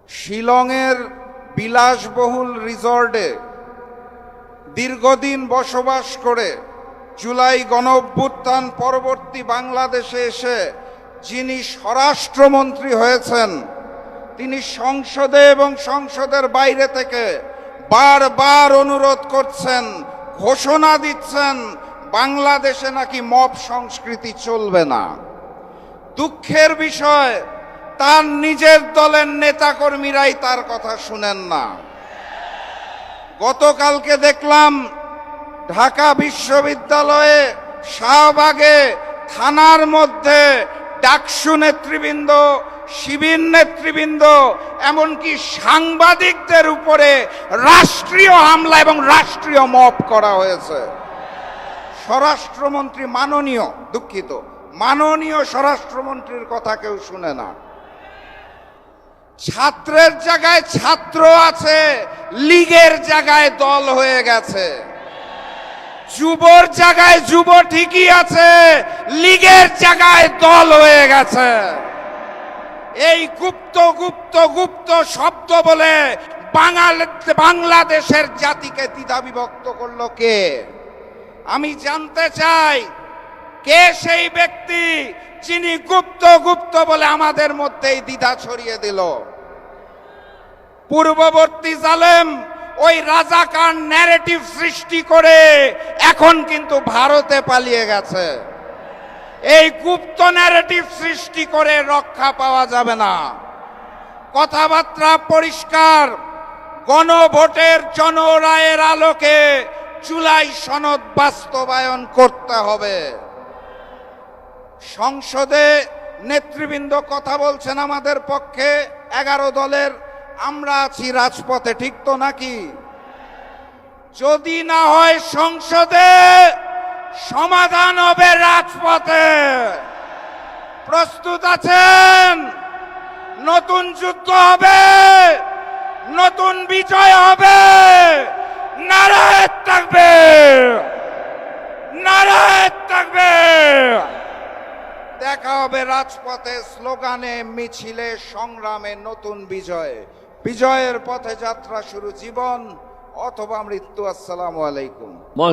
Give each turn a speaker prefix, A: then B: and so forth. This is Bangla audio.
A: শিলংয়ের বিলাসবহুল রিসর্টে দীর্ঘদিন বসবাস করে জুলাই গণঅভ্যুত্থান পরবর্তী বাংলাদেশে এসে যিনি স্বরাষ্ট্রমন্ত্রী হয়েছেন, তিনি সংসদে এবং সংসদের বাইরে থেকে বারবার অনুরোধ করছেন, ঘোষণা দিচ্ছেন বাংলাদেশে নাকি মব সংস্কৃতি চলবে না। দুঃখের বিষয়, তার নিজের দলের নেতাকর্মীরাই তার কথা শুনেন না। গতকালকে দেখলাম ঢাকা বিশ্ববিদ্যালয়ে শাহবাগে থানার মধ্যে ডাকসু নেতৃবৃন্দ, শিবির নেতৃবৃন্দ, এমনকি সাংবাদিকদের উপরে রাষ্ট্রীয় হামলা এবং রাষ্ট্রীয় মব করা হয়েছে। স্বরাষ্ট্রমন্ত্রী মাননীয় স্বরাষ্ট্রমন্ত্রীর কথা কেউ শুনে না। ছাত্রের জায়গায় ছাত্র আছে, লীগের জায়গায় দল হয়ে গেছে। যুবর জায়গায় যুব ঠিকই আছে, লীগের জায়গায় দল হয়ে গেছে। এই গুপ্ত গুপ্ত গুপ্ত শব্দ বলে বাংলাদেশের জাতিকে দ্বিধা বিভক্ত করলো কে? আমি জানতে চাই, কে সেই ব্যক্তি যিনি গুপ্ত গুপ্ত বলে আমাদের মধ্যেই দ্বিধা ছড়িয়ে দিল? পূর্ববর্তী জালেম ওই রাজাকার ন্যারেটিভ সৃষ্টি করে এখন কিন্তু ভারতে পালিয়ে গেছে। এই গুপ্ত ন্যারেটিভ সৃষ্টি করে রক্ষা পাওয়া যাবে না। কথাবার্তা পরিষ্কার, গণভোটের জনরায়ের আলোকে জুলাই সনদ বাস্তবায়ন করতে হবে। সংসদে নেতৃবৃন্দ কথা বলছেন আমাদের পক্ষে, 11 দলের, আমরা আছি রাজপথে, ঠিক তো নাকি? যদি না হয় সংসদে, সমাধান হবে রাজপথে। প্রস্তুত আছেন? নতুন যুদ্ধ হবে, নতুন বিজয় হবে। নারায়ে তাকবীর, নারায়ে তাকবীর। দেখা হবে রাজপথে, স্লোগানে, মিছিলে, সংগ্রামে, নতুন বিজয়। বিজয়ের পথে যাত্রা শুরু, জীবন অথবা মৃত্যু। আসসালামু আলাইকুম।